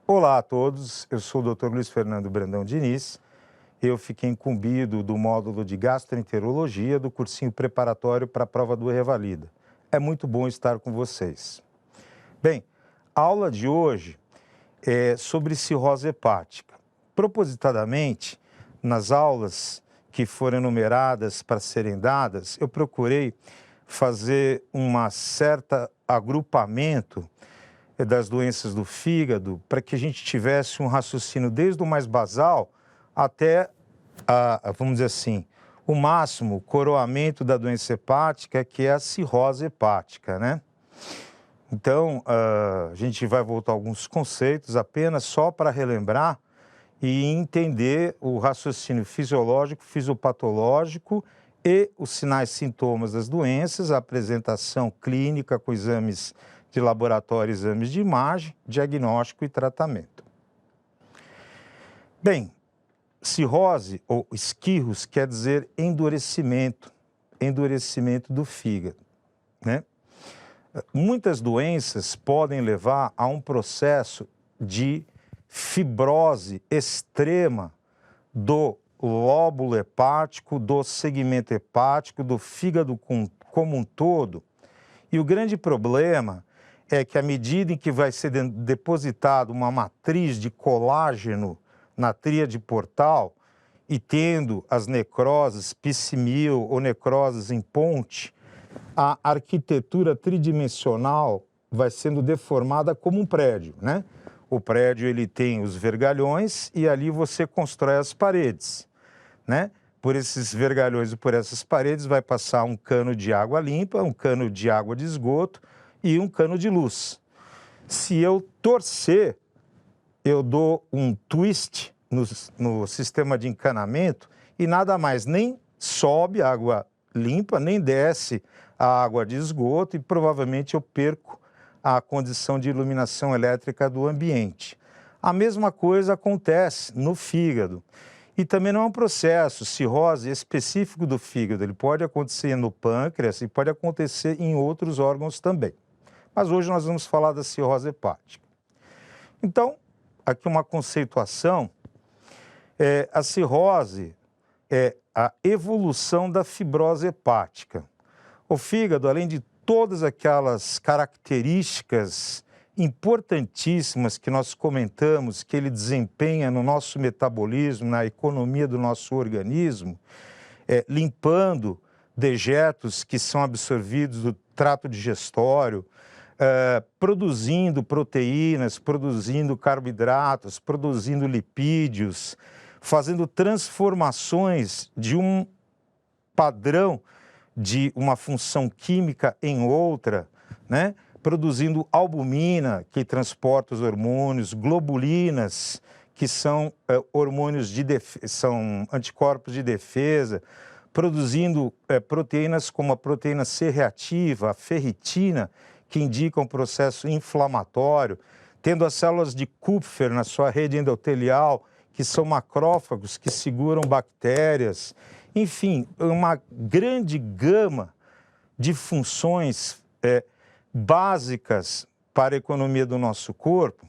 Olá a todos, eu sou o Dr. Luiz Fernando Brandão Diniz. Eu fiquei incumbido do módulo de gastroenterologia do cursinho preparatório para a prova do Revalida. É muito bom estar com vocês. Bem, a aula de hoje é sobre cirrose hepática. Propositadamente, nas aulas que foram enumeradas para serem dadas, eu procurei fazer um certo agrupamento das doenças do fígado, para que a gente tivesse um raciocínio desde o mais basal até, vamos dizer assim, o máximo coroamento da doença hepática, que é a cirrose hepática, né? Então, a gente vai voltar a alguns conceitos apenas só para relembrar e entender o raciocínio fisiológico, fisiopatológico e os sinais e sintomas das doenças, a apresentação clínica com exames de laboratório, exames de imagem, diagnóstico e tratamento. Bem, cirrose ou esquirros quer dizer endurecimento do fígado, né? Muitas doenças podem levar a um processo de fibrose extrema do lóbulo hepático, do segmento hepático, do fígado como um todo. E o grande problema é que à medida em que vai ser depositado uma matriz de colágeno na tríade portal e tendo as necroses piscimil ou necroses em ponte, a arquitetura tridimensional vai sendo deformada como um prédio, né? O prédio ele tem os vergalhões e ali você constrói as paredes, né? Por esses vergalhões e por essas paredes vai passar um cano de água limpa, um cano de água de esgoto e um cano de luz. Se eu torcer, eu dou um twist no sistema de encanamento e nada mais, nem sobe água limpa, nem desce a água de esgoto e provavelmente eu perco a condição de iluminação elétrica do ambiente. A mesma coisa acontece no fígado. E também não é um processo cirrose específico do fígado, ele pode acontecer no pâncreas e pode acontecer em outros órgãos também. Mas hoje nós vamos falar da cirrose hepática. Então, aqui uma conceituação, a cirrose é a evolução da fibrose hepática. O fígado, além de todas aquelas características importantíssimas que nós comentamos, que ele desempenha no nosso metabolismo, na economia do nosso organismo, limpando dejetos que são absorvidos do trato digestório, produzindo proteínas, produzindo carboidratos, produzindo lipídios, fazendo transformações de um padrão de uma função química em outra, né? Produzindo albumina, que transporta os hormônios, globulinas, que são hormônios são anticorpos de defesa, produzindo proteínas como a proteína C reativa, a ferritina, que indica um processo inflamatório, tendo as células de Kupfer na sua rede endotelial, que são macrófagos que seguram bactérias, enfim, uma grande gama de funções básicas para a economia do nosso corpo,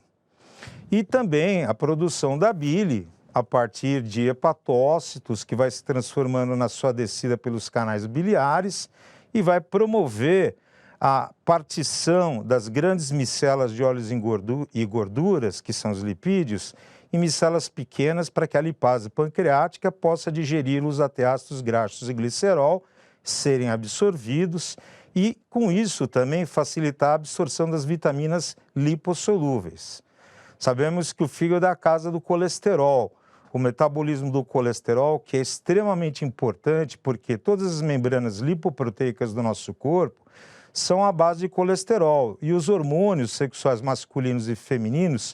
e também a produção da bile a partir de hepatócitos, que vai se transformando na sua descida pelos canais biliares e vai promover a partição das grandes micelas de óleos e gorduras, que são os lipídios, em micelas pequenas para que a lipase pancreática possa digeri-los até ácidos graxos e glicerol, serem absorvidos e, com isso, também facilitar a absorção das vitaminas lipossolúveis. Sabemos que o fígado é a casa do colesterol, o metabolismo do colesterol, que é extremamente importante porque todas as membranas lipoproteicas do nosso corpo são à base de colesterol e os hormônios sexuais masculinos e femininos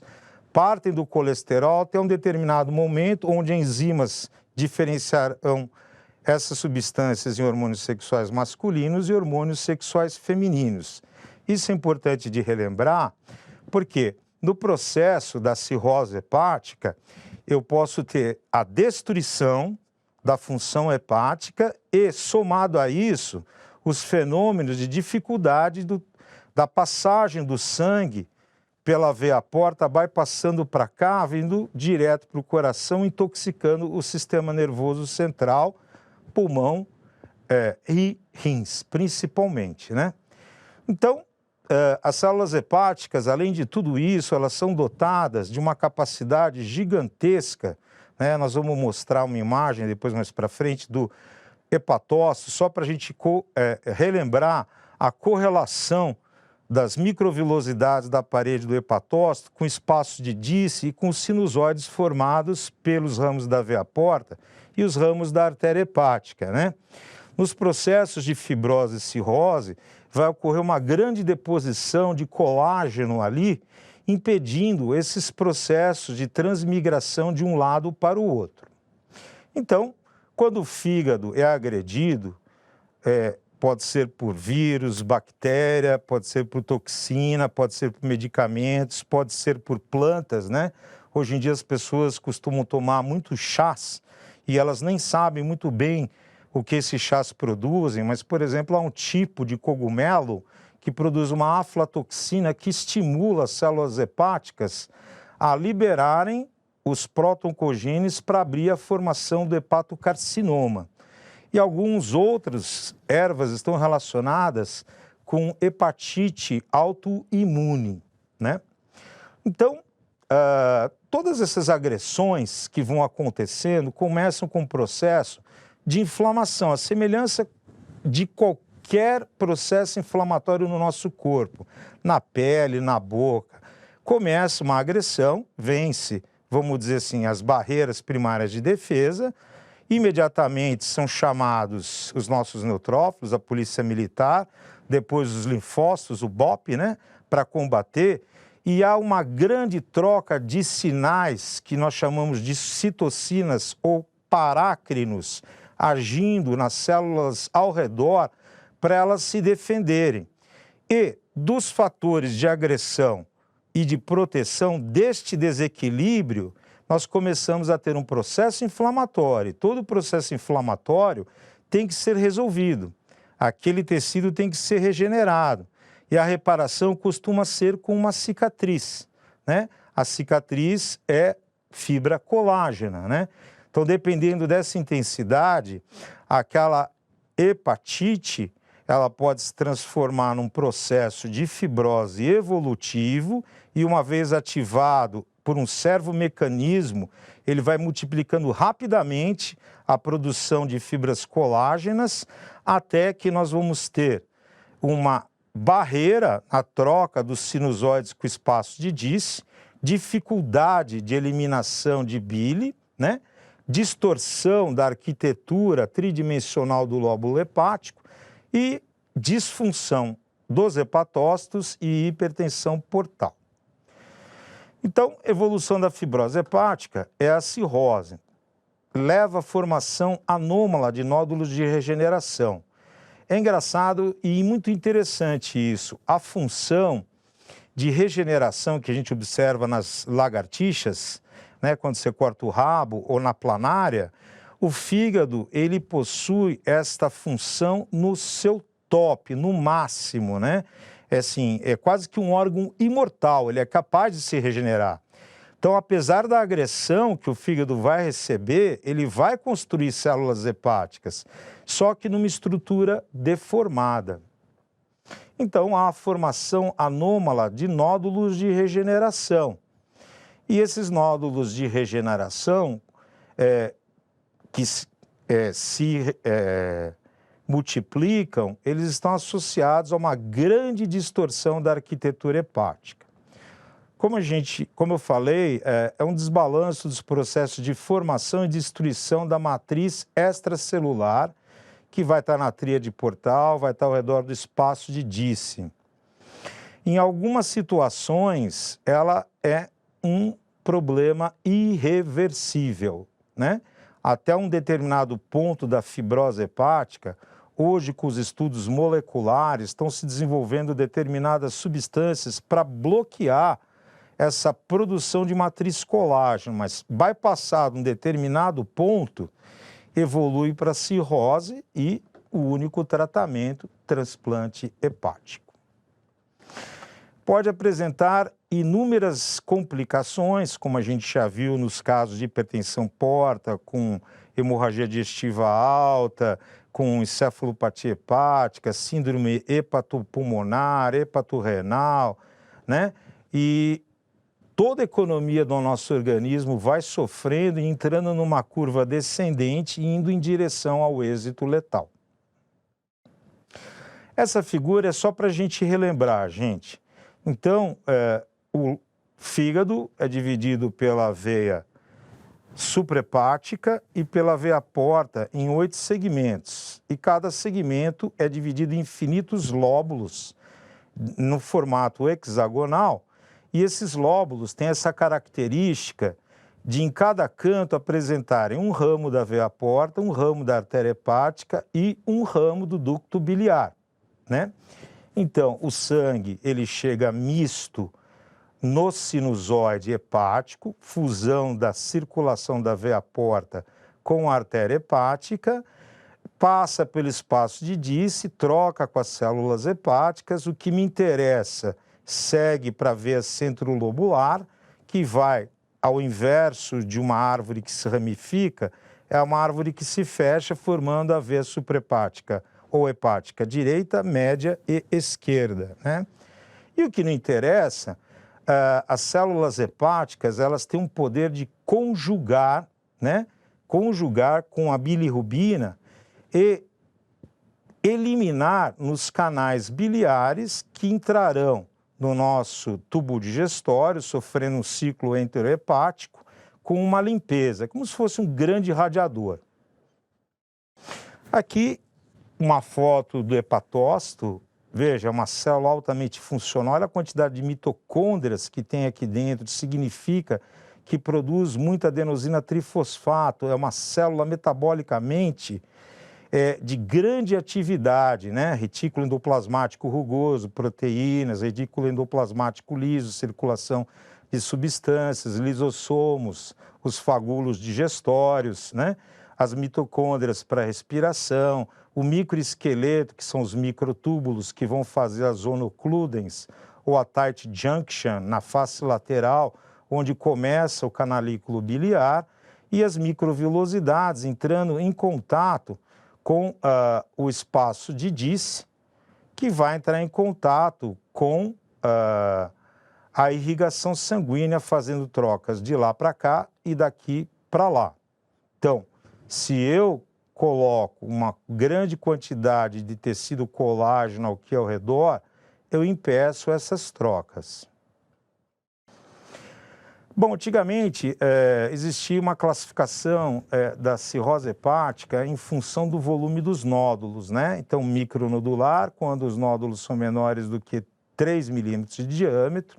partem do colesterol até um determinado momento onde enzimas diferenciarão essas substâncias em hormônios sexuais masculinos e hormônios sexuais femininos. Isso é importante de relembrar, porque no processo da cirrose hepática, eu posso ter a destruição da função hepática e, somado a isso, os fenômenos de dificuldade da passagem do sangue pela veia porta, vai passando para cá, vindo direto para o coração, intoxicando o sistema nervoso central, pulmão e rins, principalmente, né? Então, as células hepáticas, além de tudo isso, elas são dotadas de uma capacidade gigantesca, né? Nós vamos mostrar uma imagem depois mais para frente do hepatócito, só para a gente relembrar a correlação das microvilosidades da parede do hepatócito com espaços de Disse e com os sinusoides formados pelos ramos da veia porta e os ramos da artéria hepática, né? Nos processos de fibrose e cirrose, vai ocorrer uma grande deposição de colágeno ali, impedindo esses processos de transmigração de um lado para o outro. Então, quando o fígado é agredido, pode ser por vírus, bactéria, pode ser por toxina, pode ser por medicamentos, pode ser por plantas, né? Hoje em dia as pessoas costumam tomar muitos chás e elas nem sabem muito bem o que esses chás produzem, mas, por exemplo, há um tipo de cogumelo que produz uma aflatoxina que estimula as células hepáticas a liberarem os protoncogenes para abrir a formação do hepatocarcinoma. E algumas outras ervas estão relacionadas com hepatite autoimune, né? Então, todas essas agressões que vão acontecendo começam com um processo de inflamação, a semelhança de qualquer processo inflamatório no nosso corpo, na pele, na boca. Começa uma agressão, vence, vamos dizer assim, as barreiras primárias de defesa. Imediatamente são chamados os nossos neutrófilos, a polícia militar, depois os linfócitos, o BOP, né, para combater. E há uma grande troca de sinais que nós chamamos de citocinas ou parácrinos, agindo nas células ao redor para elas se defenderem. E dos fatores de agressão e de proteção deste desequilíbrio, nós começamos a ter um processo inflamatório. Todo processo inflamatório tem que ser resolvido. Aquele tecido tem que ser regenerado. E a reparação costuma ser com uma cicatriz, né? A cicatriz é fibra colágena, né? Então, dependendo dessa intensidade, aquela hepatite, ela pode se transformar num processo de fibrose evolutivo e, uma vez ativado por um servomecanismo, ele vai multiplicando rapidamente a produção de fibras colágenas até que nós vamos ter uma barreira na troca dos sinusoides com o espaço de Disse, dificuldade de eliminação de bile, né? Distorção da arquitetura tridimensional do lóbulo hepático e disfunção dos hepatócitos e hipertensão portal. Então, evolução da fibrose hepática é a cirrose. Leva à formação anômala de nódulos de regeneração. É engraçado e muito interessante isso. A função de regeneração que a gente observa nas lagartixas, né, quando você corta o rabo ou na planária, o fígado ele possui esta função no seu top, no máximo, né? É quase que um órgão imortal, ele é capaz de se regenerar. Então, apesar da agressão que o fígado vai receber, ele vai construir células hepáticas, só que numa estrutura deformada. Então, há a formação anômala de nódulos de regeneração. E esses nódulos de regeneração que se multiplicam, eles estão associados a uma grande distorção da arquitetura hepática. Como eu falei, é um desbalanço dos processos de formação e destruição da matriz extracelular, que vai estar na tríade portal, vai estar ao redor do espaço de Disse. Em algumas situações, ela é um problema irreversível, né? Até um determinado ponto da fibrose hepática, hoje com os estudos moleculares, estão se desenvolvendo determinadas substâncias para bloquear essa produção de matriz colágeno, mas vai passar de um determinado ponto, evolui para cirrose e o único tratamento, transplante hepático. pode apresentar inúmeras complicações, como a gente já viu nos casos de hipertensão porta, com hemorragia digestiva alta, com encefalopatia hepática, síndrome hepatopulmonar, hepatorrenal, né? E toda a economia do nosso organismo vai sofrendo e entrando numa curva descendente e indo em direção ao êxito letal. Essa figura é só para a gente relembrar, gente. Então, o fígado é dividido pela veia suprahepática e pela veia porta em 8 segmentos. E cada segmento é dividido em infinitos lóbulos no formato hexagonal. E esses lóbulos têm essa característica de, em cada canto, apresentarem um ramo da veia porta, um ramo da artéria hepática e um ramo do ducto biliar, né? Então, o sangue, ele chega misto no sinusoide hepático, fusão da circulação da veia porta com a artéria hepática, passa pelo espaço de Disse, troca com as células hepáticas. O que me interessa segue para a veia centrolobular, que vai ao inverso de uma árvore que se ramifica, é uma árvore que se fecha, formando a veia suprahepática ou hepática direita, média e esquerda, né? E o que não interessa, as células hepáticas, elas têm um poder de conjugar, né? Conjugar com a bilirrubina e eliminar nos canais biliares que entrarão no nosso tubo digestório, sofrendo um ciclo enterohepático, com uma limpeza, como se fosse um grande radiador. Aqui, uma foto do hepatócito. Veja, é uma célula altamente funcional. Olha a quantidade de mitocôndrias que tem aqui dentro, significa que produz muita adenosina trifosfato, é uma célula metabolicamente de grande atividade, né? Retículo endoplasmático rugoso, proteínas, retículo endoplasmático liso, circulação de substâncias, lisossomos, os fagulos digestórios, né? As mitocôndrias para respiração, o microesqueleto, que são os microtúbulos que vão fazer as zonocludens ou a tight junction na face lateral, onde começa o canalículo biliar, e as microvilosidades entrando em contato com o espaço de Disse, que vai entrar em contato com a irrigação sanguínea, fazendo trocas de lá para cá e daqui para lá. Então, se eu coloco uma grande quantidade de tecido colágeno aqui ao redor, eu impeço essas trocas. Bom, antigamente existia uma classificação da cirrose hepática em função do volume dos nódulos, né? Então, micronodular, quando os nódulos são menores do que 3 milímetros de diâmetro,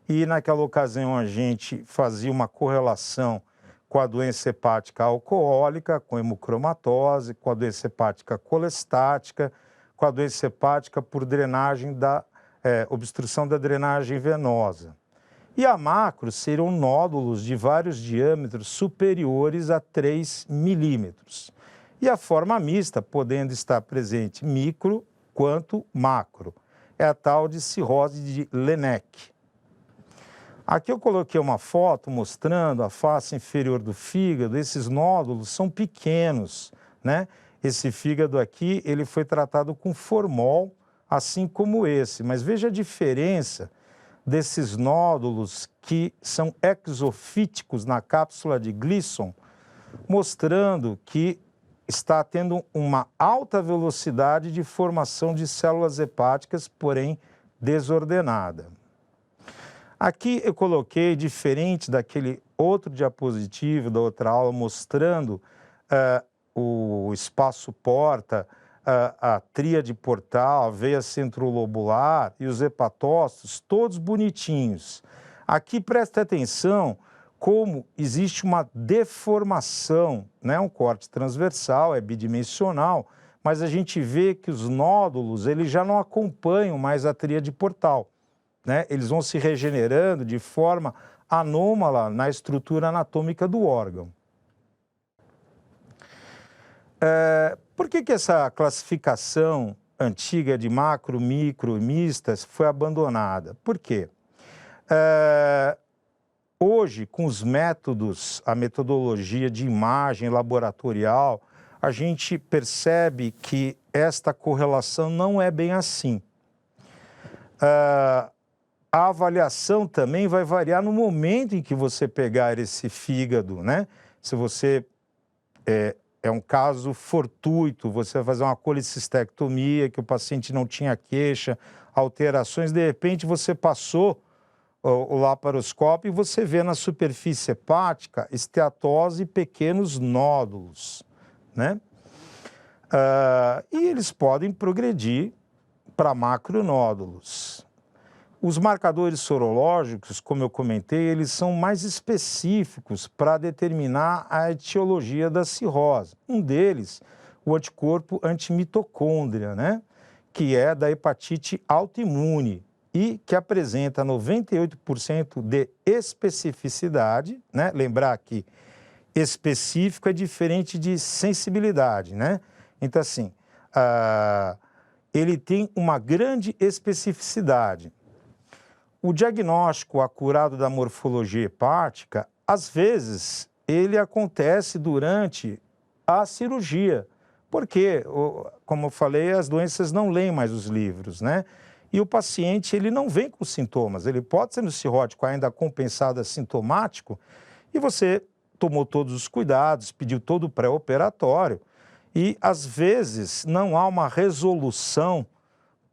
e naquela ocasião a gente fazia uma correlação com a doença hepática alcoólica, com hemocromatose, com a doença hepática colestática, com a doença hepática por drenagem obstrução da drenagem venosa. E a macro seriam nódulos de vários diâmetros superiores a 3 milímetros. E a forma mista, podendo estar presente micro quanto macro. É a tal de cirrose de Lennec. Aqui eu coloquei uma foto mostrando a face inferior do fígado. Esses nódulos são pequenos, né? Esse fígado aqui, ele foi tratado com formol, assim como esse. Mas veja a diferença desses nódulos que são exofíticos na cápsula de Gleason, mostrando que está tendo uma alta velocidade de formação de células hepáticas, porém desordenada. Aqui eu coloquei, diferente daquele outro diapositivo da outra aula, mostrando o espaço porta, a tríade portal, a veia centrolobular e os hepatócitos, todos bonitinhos. Aqui preste atenção como existe uma deformação, né? Um corte transversal, é bidimensional, mas a gente vê que os nódulos eles já não acompanham mais a tríade portal, né? Eles vão se regenerando de forma anômala na estrutura anatômica do órgão. Por que essa classificação antiga de macro, micro e mistas foi abandonada. Por quê? Hoje, com os métodos, a metodologia de imagem laboratorial, a gente percebe que esta correlação não é bem assim. A avaliação também vai variar no momento em que você pegar esse fígado, né? Se você é um caso fortuito, você vai fazer uma colicistectomia, que o paciente não tinha queixa, alterações, de repente você passou o laparoscópio e você vê na superfície hepática esteatose e pequenos nódulos, né? E eles podem progredir para macronódulos. Os marcadores sorológicos, como eu comentei, eles são mais específicos para determinar a etiologia da cirrose. Um deles, o anticorpo antimitocôndria, né? Que é da hepatite autoimune e que apresenta 98% de especificidade, né? Lembrar que específico é diferente de sensibilidade, né? Então, assim, ele tem uma grande especificidade. O diagnóstico acurado da morfologia hepática, às vezes, ele acontece durante a cirurgia, porque, como eu falei, as doenças não leem mais os livros, né? E o paciente, ele não vem com sintomas, ele pode ser no cirrótico ainda compensado assintomático, e você tomou todos os cuidados, pediu todo o pré-operatório, e, às vezes, não há uma resolução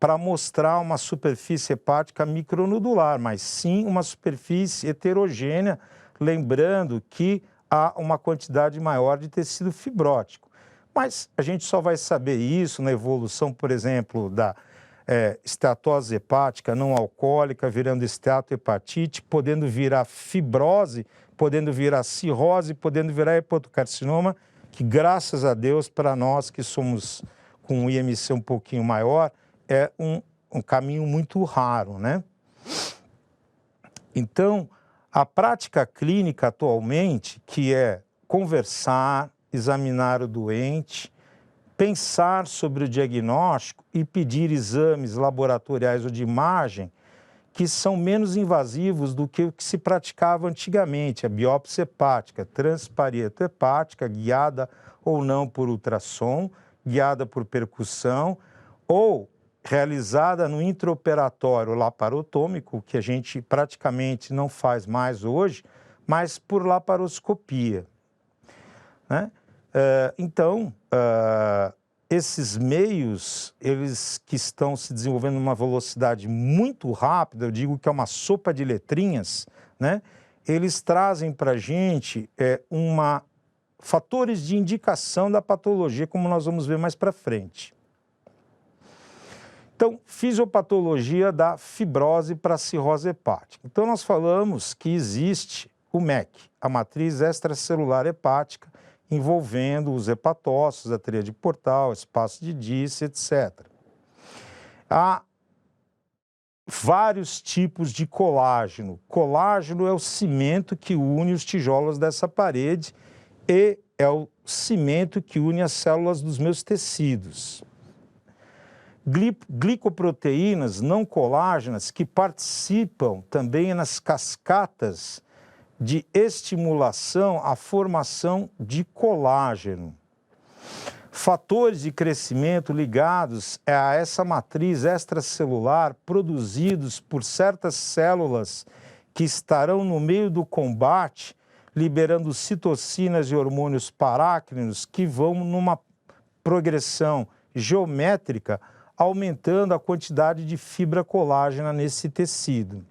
para mostrar uma superfície hepática micronodular, mas sim uma superfície heterogênea, lembrando que há uma quantidade maior de tecido fibrótico. Mas a gente só vai saber isso na evolução, por exemplo, da esteatose hepática não alcoólica, virando esteatohepatite, podendo virar fibrose, podendo virar cirrose, podendo virar hepatocarcinoma, que graças a Deus, para nós que somos com um IMC um pouquinho maior, é um caminho muito raro, né? Então, a prática clínica atualmente, que é conversar, examinar o doente, pensar sobre o diagnóstico e pedir exames laboratoriais ou de imagem que são menos invasivos do que o que se praticava antigamente, a biópsia hepática, transparieto hepática, guiada ou não por ultrassom, guiada por percussão, ou realizada no intraoperatório laparotômico, que a gente praticamente não faz mais hoje, mas por laparoscopia, né? Então, esses meios, eles que estão se desenvolvendo numa velocidade muito rápida, eu digo que é uma sopa de letrinhas, né? Eles trazem para a gente fatores de indicação da patologia, como nós vamos ver mais para frente. Então, fisiopatologia da fibrose para cirrose hepática. Então, nós falamos que existe o MEC, a matriz extracelular hepática, envolvendo os hepatócitos, a tríade portal, espaço de Disse, etc. Há vários tipos de colágeno. Colágeno é o cimento que une os tijolos dessa parede e é o cimento que une as células dos meus tecidos. Glicoproteínas não colágenas que participam também nas cascatas de estimulação à formação de colágeno. Fatores de crescimento ligados a essa matriz extracelular produzidos por certas células que estarão no meio do combate, liberando citocinas e hormônios parácrinos que vão numa progressão geométrica, aumentando a quantidade de fibra colágena nesse tecido.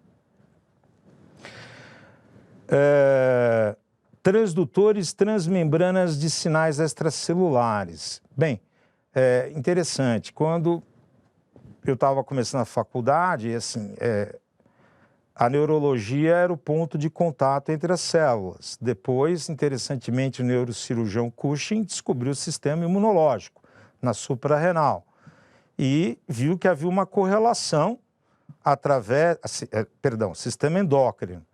Transdutores transmembranas de sinais extracelulares. Bem, interessante, quando eu estava começando a faculdade, assim, a neurologia era o ponto de contato entre as células. Depois, interessantemente, o neurocirurgião Cushing descobriu o sistema imunológico na suprarrenal e viu que havia uma correlação sistema endócrino.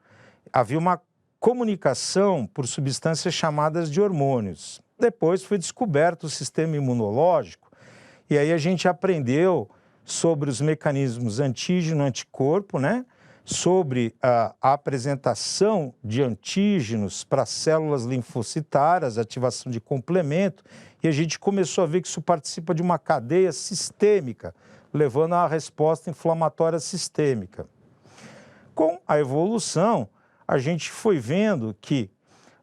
Havia uma comunicação por substâncias chamadas de hormônios. Depois foi descoberto o sistema imunológico E aí a gente aprendeu sobre os mecanismos antígeno-anticorpo, né? Sobre a apresentação de antígenos para células linfocitárias, ativação de complemento, e a gente começou a ver que isso participa de uma cadeia sistêmica, levando à resposta inflamatória sistêmica. Com a evolução, a gente foi vendo que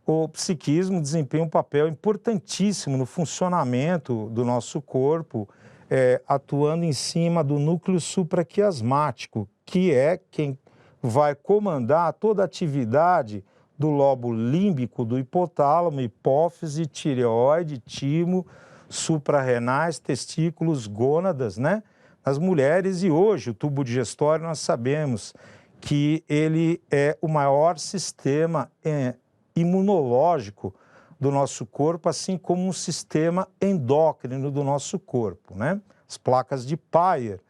o psiquismo desempenha um papel importantíssimo no funcionamento do nosso corpo, atuando em cima do núcleo supraquiasmático, que é quem vai comandar toda a atividade do lobo límbico do hipotálamo, hipófise, tireoide, timo, suprarrenais, testículos, gônadas, né? Nas mulheres, e hoje o tubo digestório nós sabemos que ele é o maior sistema imunológico do nosso corpo, assim como um sistema endócrino do nosso corpo, né? As placas de Peyer,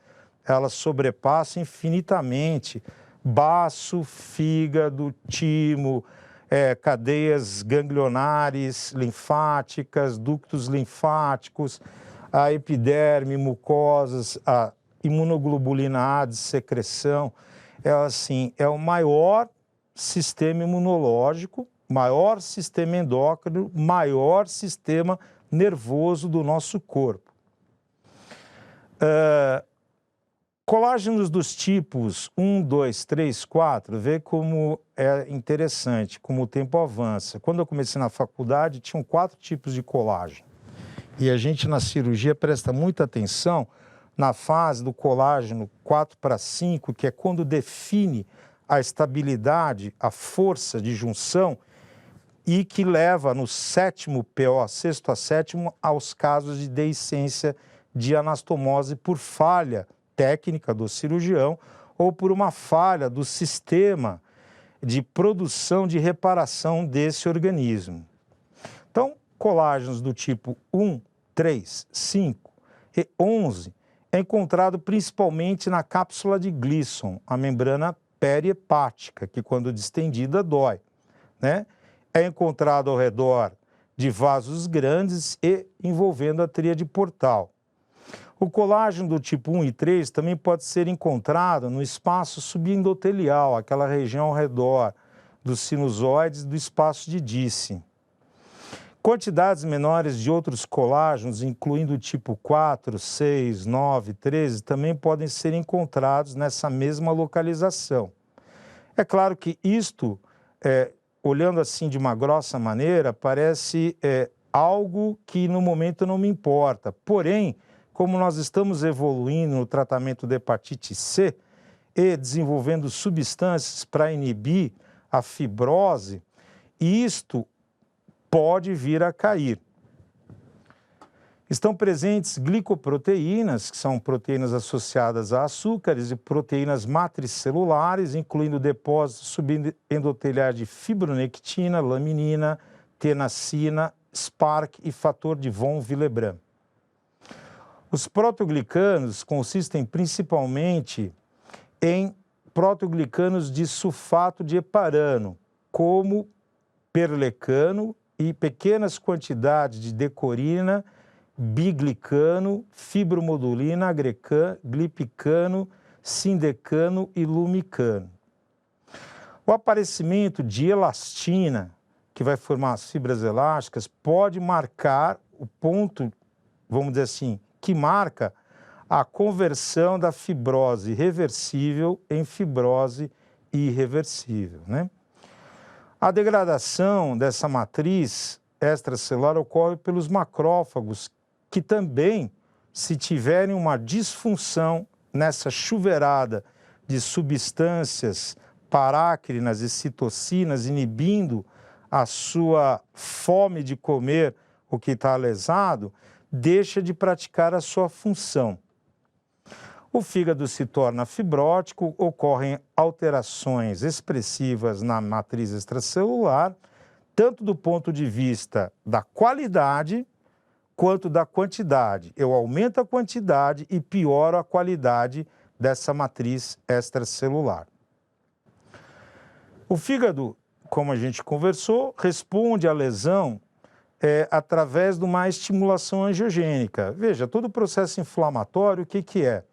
elas sobrepassam infinitamente baço, fígado, timo, cadeias ganglionares, linfáticas, ductos linfáticos, a epiderme, mucosas, a imunoglobulina A de secreção. É o maior sistema imunológico, maior sistema endócrino, maior sistema nervoso do nosso corpo. Colágenos dos tipos 1, 2, 3, 4, vê como é interessante, como o tempo avança. Quando eu comecei na faculdade, tinham 4 tipos de colágeno. E a gente na cirurgia presta muita atenção na fase do colágeno 4:5, que é quando define a estabilidade, a força de junção, e que leva no 7º PO, 6º a 7º, aos casos de deiscência de anastomose por falha técnica do cirurgião ou por uma falha do sistema de produção de reparação desse organismo. Então, colágenos do tipo 1, 3, 5 e 11 é encontrado principalmente na cápsula de Gleason, a membrana perihepática, que quando distendida dói, né? É encontrado ao redor de vasos grandes e envolvendo a tríade portal. O colágeno do tipo 1 e 3 também pode ser encontrado no espaço subendotelial, aquela região ao redor dos sinusoides do espaço de Dicey. Quantidades menores de outros colágenos, incluindo o tipo 4, 6, 9, 13, também podem ser encontrados nessa mesma localização. É claro que isto, olhando assim de uma grossa maneira, parece algo que no momento não me importa. Porém, como nós estamos evoluindo no tratamento da hepatite C e desenvolvendo substâncias para inibir a fibrose, isto pode vir a cair. Estão presentes glicoproteínas, que são proteínas associadas a açúcares, e proteínas matricelulares, incluindo depósitos subendoteliares de fibronectina, laminina, tenacina, SPARC e fator de von Willebrand. Os proteoglicanos consistem principalmente em proteoglicanos de sulfato de heparano, como perlecano e pequenas quantidades de decorina, biglicano, fibromodulina, agrecan, glipicano, sindecano e lumicano. O aparecimento de elastina, que vai formar as fibras elásticas, pode marcar o ponto, vamos dizer assim, que marca a conversão da fibrose reversível em fibrose irreversível, né? A degradação dessa matriz extracelular ocorre pelos macrófagos, que também, se tiverem uma disfunção nessa chuveirada de substâncias parácrinas e citocinas, inibindo a sua fome de comer o que está lesado, deixa de praticar a sua função. O fígado se torna fibrótico, ocorrem alterações expressivas na matriz extracelular, tanto do ponto de vista da qualidade quanto da quantidade. Eu aumento a quantidade e pioro a qualidade dessa matriz extracelular. O fígado, como a gente conversou, responde à lesão através de uma estimulação angiogênica. Veja, todo o processo inflamatório, o que que é?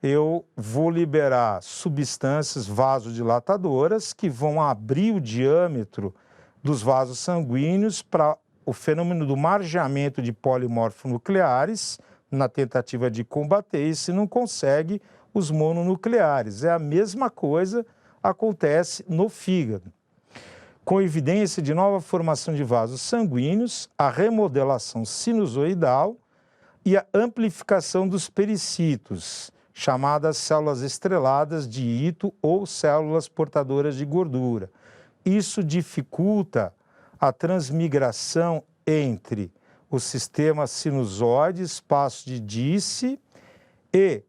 Eu vou liberar substâncias vasodilatadoras que vão abrir o diâmetro dos vasos sanguíneos para o fenômeno do margeamento de polimorfonucleares, na tentativa de combater, e se não consegue, os mononucleares. É a mesma coisa acontece no fígado. Com evidência de nova formação de vasos sanguíneos, a remodelação sinusoidal e a amplificação dos pericitos, chamadas células estreladas de Ito ou células portadoras de gordura. Isso dificulta a transmigração entre o sistema sinusoide, espaço de Disse, e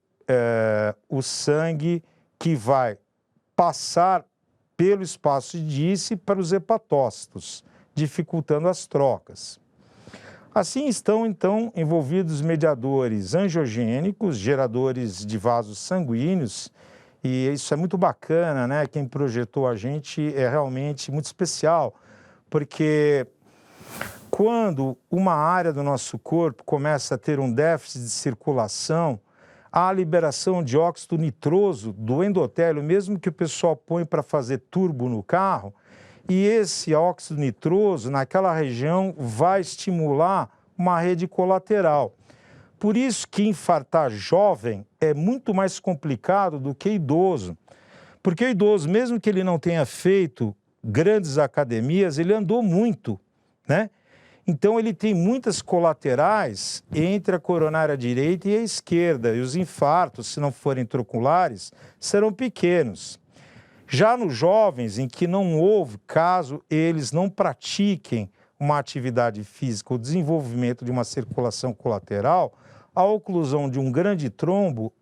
o sangue que vai passar pelo espaço de Disse para os hepatócitos, dificultando as trocas. Assim estão, então, envolvidos mediadores angiogênicos, geradores de vasos sanguíneos, e isso é muito bacana, né? Quem projetou a gente é realmente muito especial, porque quando uma área do nosso corpo começa a ter um déficit de circulação, há a liberação de óxido nitroso do endotélio, mesmo que o pessoal põe para fazer turbo no carro, e esse óxido nitroso naquela região vai estimular uma rede colateral. Por isso que infartar jovem é muito mais complicado do que idoso, porque o idoso, mesmo que ele não tenha feito grandes academias, ele andou muito, né? Então ele tem muitas colaterais entre a coronária direita e a esquerda, e os infartos, se não forem troculares, serão pequenos. Já nos jovens, em que não houve, caso eles não pratiquem uma atividade física, o desenvolvimento de uma circulação colateral, a oclusão de um grande tronco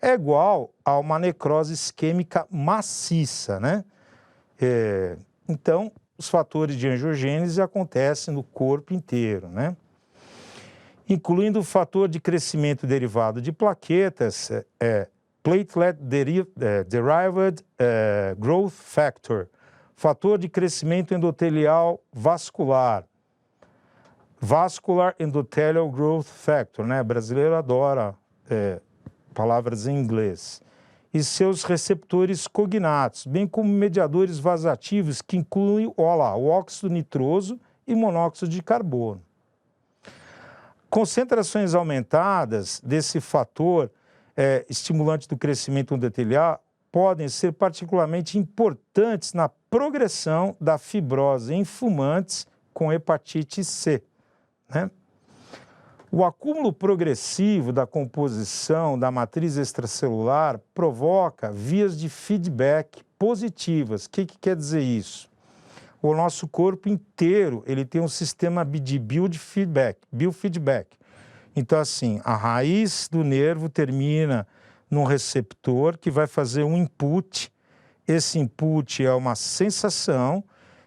é igual a uma necrose isquêmica maciça, né? Então, os fatores de angiogênese acontecem no corpo inteiro, né? Incluindo o fator de crescimento derivado de plaquetas, Platelet Derived Growth Factor, fator de crescimento endotelial vascular, Vascular Endothelial Growth Factor, né? O brasileiro adora palavras em inglês. E seus receptores cognatos, bem como mediadores vasativos que incluem, o óxido nitroso e monóxido de carbono. Concentrações aumentadas desse fator estimulante do crescimento endotelial podem ser particularmente importantes na progressão da fibrose em fumantes com hepatite C, né? O acúmulo progressivo da composição da matriz extracelular provoca vias de feedback positivas. O que quer dizer isso? O nosso corpo inteiro ele tem um sistema de biofeedback. Então, assim, a raiz do nervo termina num receptor que vai fazer um input. Esse input é uma sensação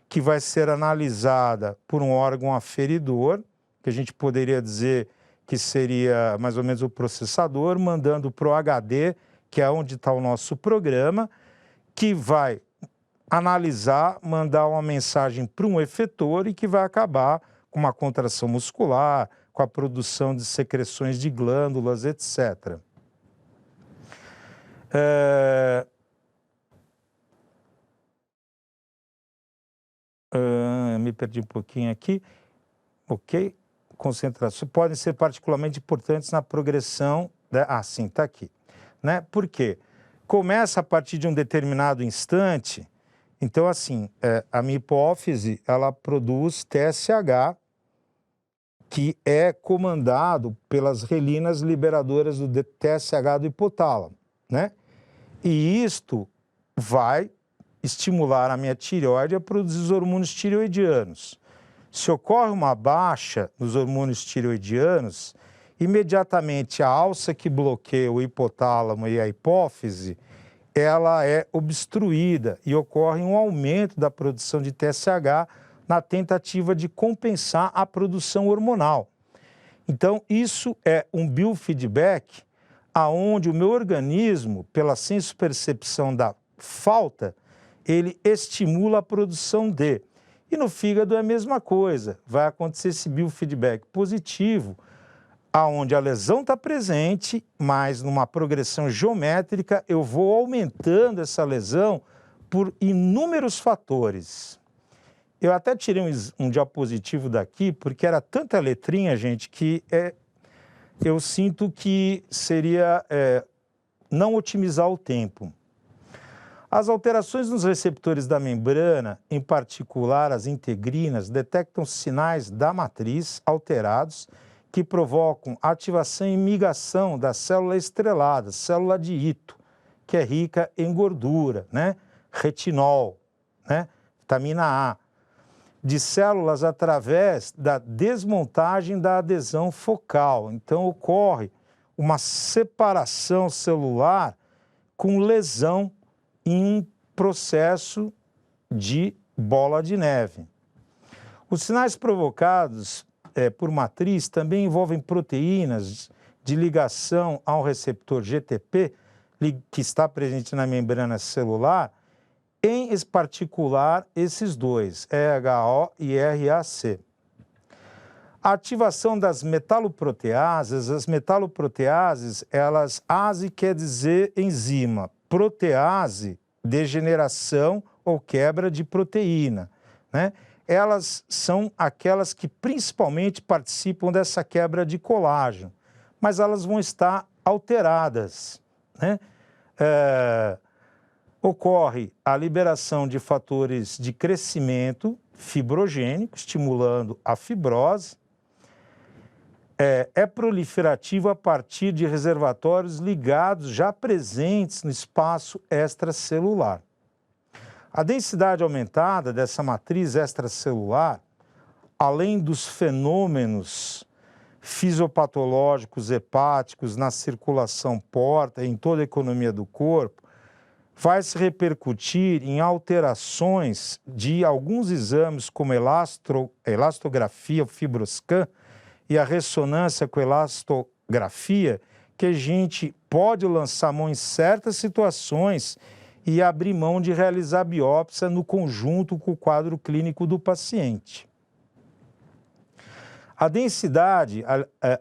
que vai ser analisada por um órgão aferidor, que a gente poderia dizer que seria mais ou menos o processador, mandando para o HD, que é onde está o nosso programa, que vai analisar, mandar uma mensagem para um efetor e que vai acabar com uma contração muscular, com a produção de secreções de glândulas, etc. Me perdi um pouquinho aqui. Ok? Concentrações podem ser particularmente importantes na progressão. Sim, está aqui. Né? Por quê? Começa a partir de um determinado instante. Então, assim, a minha hipófise, ela produz TSH, que é comandado pelas relinas liberadoras do TSH do hipotálamo, né? E isto vai estimular a minha tireoide a produzir os hormônios tireoidianos. Se ocorre uma baixa nos hormônios tireoidianos, imediatamente a alça que bloqueia o hipotálamo e a hipófise, ela é obstruída e ocorre um aumento da produção de TSH na tentativa de compensar a produção hormonal. Então, isso é um biofeedback aonde o meu organismo, pela sensopercepção da falta, ele estimula a produção de. E no fígado é a mesma coisa, vai acontecer esse biofeedback positivo, aonde a lesão está presente, mas numa progressão geométrica eu vou aumentando essa lesão por inúmeros fatores. Eu até tirei um diapositivo daqui, porque era tanta letrinha, gente, que eu sinto que seria não otimizar o tempo. As alterações nos receptores da membrana, em particular as integrinas, detectam sinais da matriz alterados que provocam ativação e migração da célula estrelada, célula de Ito, que é rica em gordura, né? Retinol, né? Vitamina A, de células através da desmontagem da adesão focal. Então, ocorre uma separação celular com lesão em um processo de bola de neve. Os sinais provocados por matriz também envolvem proteínas de ligação ao receptor GTP, que está presente na membrana celular, em particular esses dois, EHO e RAC. A ativação das metaloproteases, as metaloproteases, ase quer dizer enzima, protease, degeneração ou quebra de proteína, né? Elas são aquelas que principalmente participam dessa quebra de colágeno, mas elas vão estar alteradas, né? Ocorre a liberação de fatores de crescimento fibrogênico, estimulando a fibrose, é proliferativo a partir de reservatórios ligados já presentes no espaço extracelular. A densidade aumentada dessa matriz extracelular, além dos fenômenos fisiopatológicos hepáticos na circulação porta e em toda a economia do corpo, vai se repercutir em alterações de alguns exames como elastografia, o fibroscan, e a ressonância com elastografia, que a gente pode lançar mão em certas situações e abrir mão de realizar biópsia no conjunto com o quadro clínico do paciente. A densidade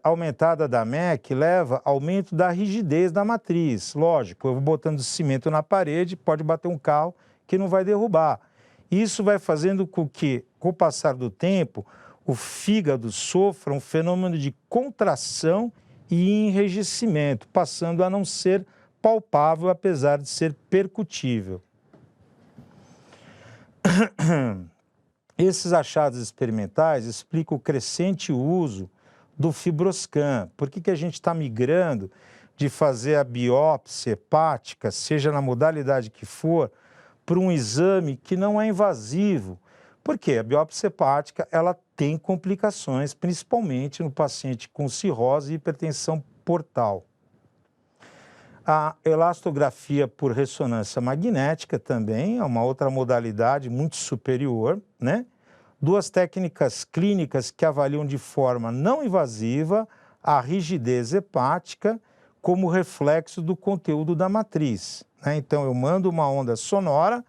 aumentada da MEC leva ao aumento da rigidez da matriz. Lógico, eu vou botando cimento na parede, pode bater um carro que não vai derrubar. Isso vai fazendo com que, com o passar do tempo, o fígado sofra um fenômeno de contração e enrijecimento, passando a não ser palpável, apesar de ser percutível. Esses achados experimentais explicam o crescente uso do fibroscan. Por que a gente está migrando de fazer a biópsia hepática, seja na modalidade que for, para um exame que não é invasivo? Porque a biópsia hepática ela tem complicações, principalmente no paciente com cirrose e hipertensão portal. A elastografia por ressonância magnética também é uma outra modalidade muito superior, né? Duas técnicas clínicas que avaliam de forma não invasiva a rigidez hepática como reflexo do conteúdo da matriz, né? Então, eu mando uma onda sonora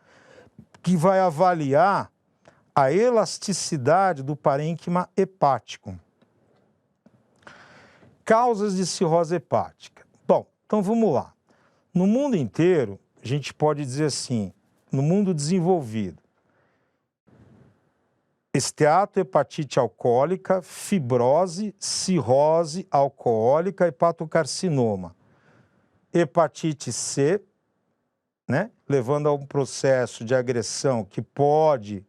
que vai avaliar a elasticidade do parênquima hepático. Causas de cirrose hepática. Bom, então vamos lá. No mundo inteiro, a gente pode dizer assim, no mundo desenvolvido, esteatohepatite alcoólica, fibrose, cirrose alcoólica, hepatocarcinoma. Hepatite C, né, levando a um processo de agressão que pode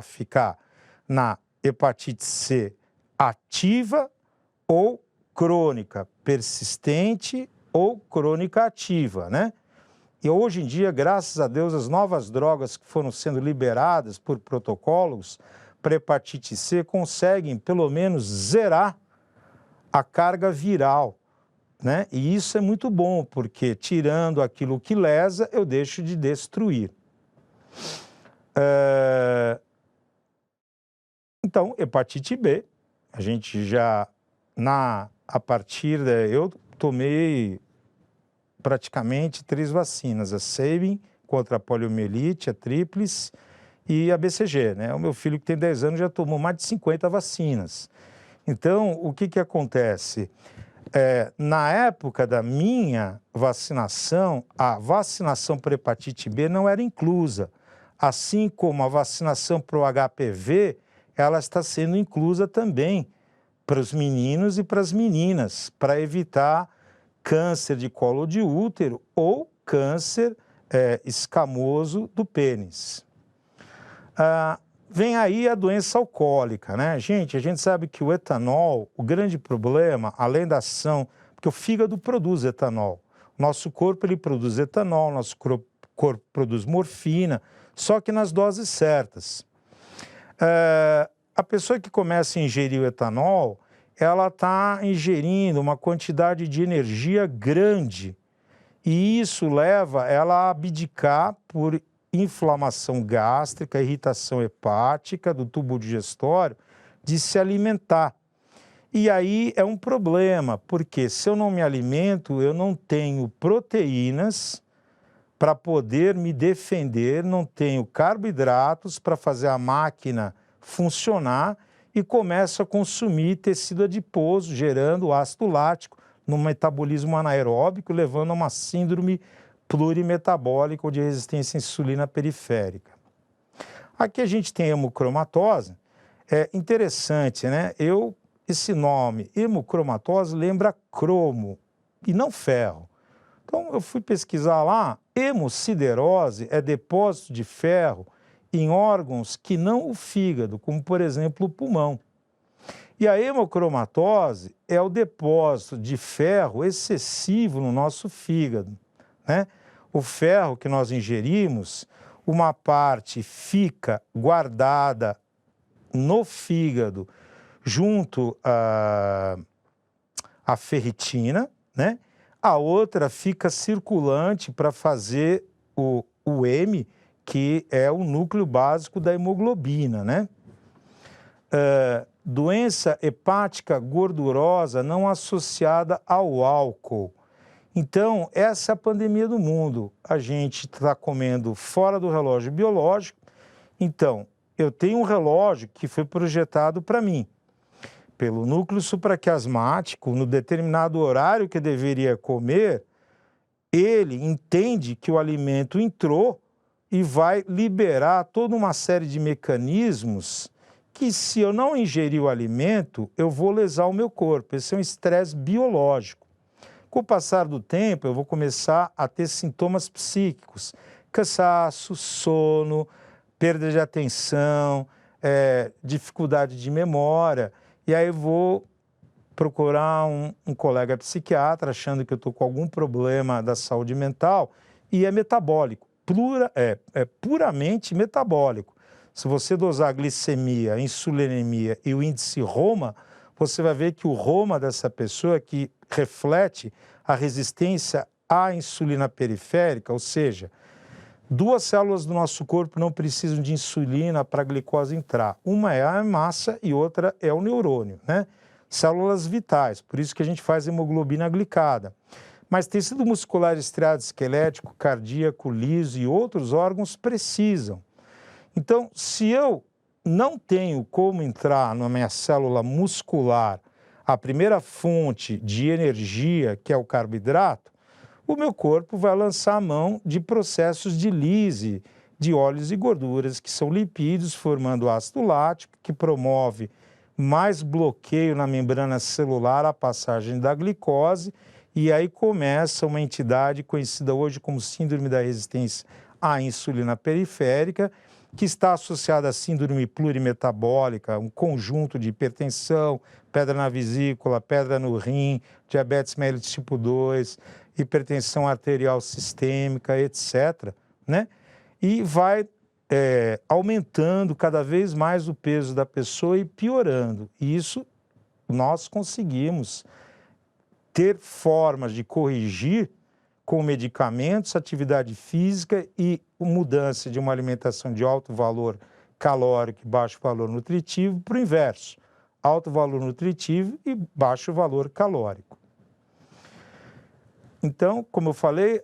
ficar na hepatite C ativa ou crônica, persistente ou crônica ativa, né? E hoje em dia, graças a Deus, as novas drogas que foram sendo liberadas por protocolos para hepatite C conseguem, pelo menos, zerar a carga viral, né? E isso é muito bom, porque tirando aquilo que lesa, eu deixo de destruir. Então, hepatite B, a gente já, eu tomei praticamente 3 vacinas, a Sabin contra a poliomielite, a tríplice, e a BCG, né? O meu filho que tem 10 anos já tomou mais de 50 vacinas. Então, o que acontece? Na época da minha vacinação, a vacinação para hepatite B não era inclusa. Assim como a vacinação para o HPV, ela está sendo inclusa também para os meninos e para as meninas, para evitar câncer de colo de útero ou câncer escamoso do pênis. Vem aí a doença alcoólica, né? Gente, a gente sabe que o etanol, o grande problema, além da ação, porque o fígado produz etanol. Nosso corpo, ele produz etanol, nosso corpo produz morfina, só que nas doses certas. A pessoa que começa a ingerir o etanol, ela está ingerindo uma quantidade de energia grande, e isso leva ela a abdicar por inflamação gástrica, irritação hepática do tubo digestório, de se alimentar. E aí é um problema, porque se eu não me alimento, eu não tenho proteínas para poder me defender, não tenho carboidratos para fazer a máquina funcionar e começo a consumir tecido adiposo, gerando ácido lático no metabolismo anaeróbico, levando a uma síndrome plurimetabólica ou de resistência à insulina periférica. Aqui a gente tem hemocromatose, é interessante, né? Esse nome, hemocromatose, lembra cromo e não ferro. Então eu fui pesquisar lá, hemosiderose é depósito de ferro em órgãos que não o fígado, como por exemplo o pulmão. E a hemocromatose é o depósito de ferro excessivo no nosso fígado, né? O ferro que nós ingerimos, uma parte fica guardada no fígado junto à ferritina, né? A outra fica circulante para fazer o heme, que é o núcleo básico da hemoglobina, né? Doença hepática gordurosa não associada ao álcool. Então, essa é a pandemia do mundo. A gente está comendo fora do relógio biológico. Então, eu tenho um relógio que foi projetado para mim, pelo núcleo supraquiasmático, no determinado horário que deveria comer, ele entende que o alimento entrou e vai liberar toda uma série de mecanismos que, se eu não ingerir o alimento, eu vou lesar o meu corpo. Esse é um estresse biológico. Com o passar do tempo, eu vou começar a ter sintomas psíquicos, cansaço, sono, perda de atenção, dificuldade de memória, e aí eu vou procurar um colega psiquiatra achando que eu estou com algum problema da saúde mental, e é metabólico, puramente metabólico. Se você dosar a glicemia, a insulinemia e o índice Roma, você vai ver que o Roma dessa pessoa que reflete a resistência à insulina periférica, ou seja, duas células do nosso corpo não precisam de insulina para a glicose entrar. Uma é a massa e outra é o neurônio, né? Células vitais, por isso que a gente faz hemoglobina glicada. Mas tecido muscular estriado esquelético, cardíaco, liso e outros órgãos precisam. Então, se eu não tenho como entrar na minha célula muscular a primeira fonte de energia, que é o carboidrato, o meu corpo vai lançar a mão de processos de lise de óleos e gorduras, que são lipídios, formando ácido lático, que promove mais bloqueio na membrana celular, a passagem da glicose, e aí começa uma entidade conhecida hoje como síndrome da resistência à insulina periférica, que está associada à síndrome plurimetabólica, um conjunto de hipertensão, pedra na vesícula, pedra no rim, diabetes mellitus tipo 2, hipertensão arterial sistêmica, etc., né? E vai aumentando cada vez mais o peso da pessoa e piorando. E isso nós conseguimos ter formas de corrigir com medicamentos, atividade física e mudança de uma alimentação de alto valor calórico e baixo valor nutritivo para o inverso, alto valor nutritivo e baixo valor calórico. Então, como eu falei,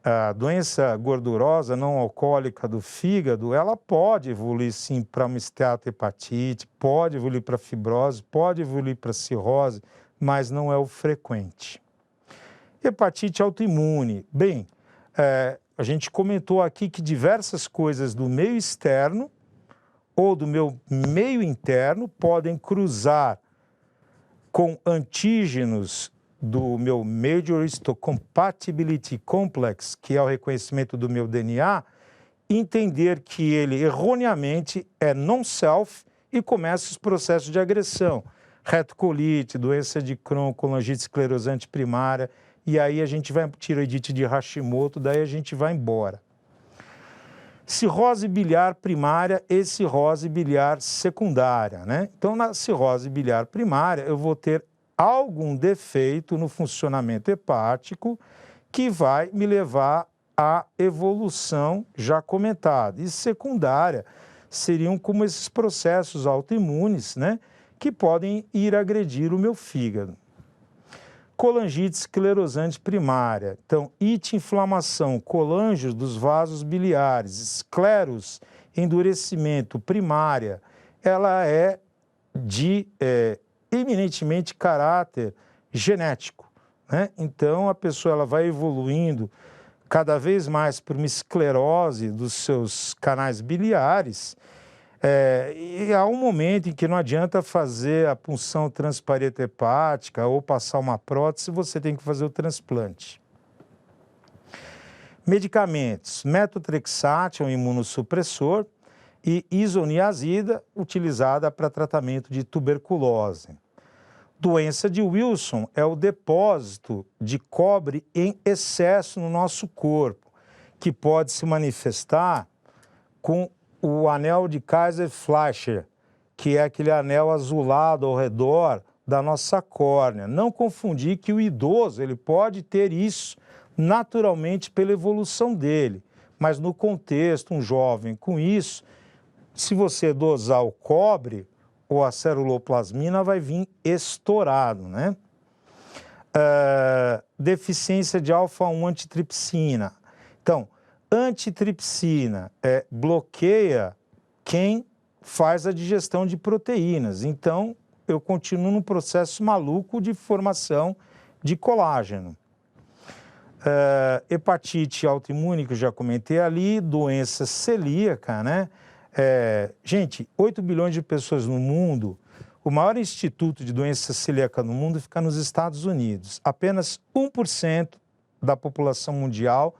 a doença gordurosa não alcoólica do fígado, ela pode evoluir sim para uma esteatohepatite, pode evoluir para fibrose, pode evoluir para cirrose, mas não é o frequente. Hepatite autoimune. Bem, a gente comentou aqui que diversas coisas do meio externo ou do meu meio interno podem cruzar com antígenos do meu Major Histocompatibility Complex, que é o reconhecimento do meu DNA, entender que ele erroneamente é non-self e começa os processos de agressão. Retocolite, doença de Crohn, colangite esclerosante primária, e aí a gente vai tiroidite de Hashimoto, daí a gente vai embora. Cirrose biliar primária e cirrose biliar secundária, né? Então, na cirrose biliar primária, eu vou ter algum defeito no funcionamento hepático que vai me levar à evolução já comentada. E secundária seriam como esses processos autoimunes, né, que podem ir agredir o meu fígado. Colangite esclerosante primária. Então, inflamação, colângios dos vasos biliares, escleros, endurecimento primária, ela é de eminentemente caráter genético, né? Então, a pessoa ela vai evoluindo cada vez mais por uma esclerose dos seus canais biliares, e há um momento em que não adianta fazer a punção transparente hepática ou passar uma prótese, você tem que fazer o transplante. Medicamentos, metotrexate, um imunossupressor, e isoniazida, utilizada para tratamento de tuberculose. Doença de Wilson é o depósito de cobre em excesso no nosso corpo, que pode se manifestar com o anel de Kaiser-Fleischer, que é aquele anel azulado ao redor da nossa córnea. Não confundir que o idoso ele pode ter isso naturalmente pela evolução dele, mas no contexto, um jovem com isso, se você dosar o cobre ou a ceruloplasmina, vai vir estourado, né? Deficiência de alfa-1 antitripsina. Então, antitripsina bloqueia quem faz a digestão de proteínas. Então, eu continuo num processo maluco de formação de colágeno. Hepatite autoimune, que eu já comentei ali, doença celíaca, né? Gente, 8 bilhões de pessoas no mundo, o maior instituto de doença celíaca no mundo fica nos Estados Unidos. Apenas 1% da população mundial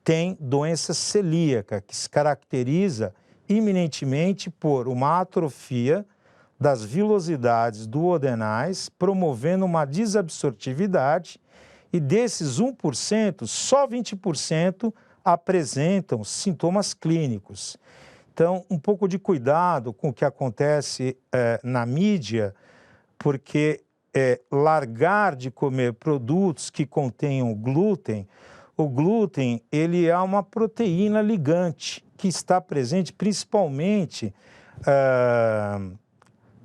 tem doença celíaca, que se caracteriza eminentemente por uma atrofia das vilosidades duodenais, promovendo uma desabsortividade, e desses 1%, só 20% apresentam sintomas clínicos. Então, um pouco de cuidado com o que acontece na mídia, porque largar de comer produtos que contenham glúten, o glúten ele é uma proteína ligante que está presente principalmente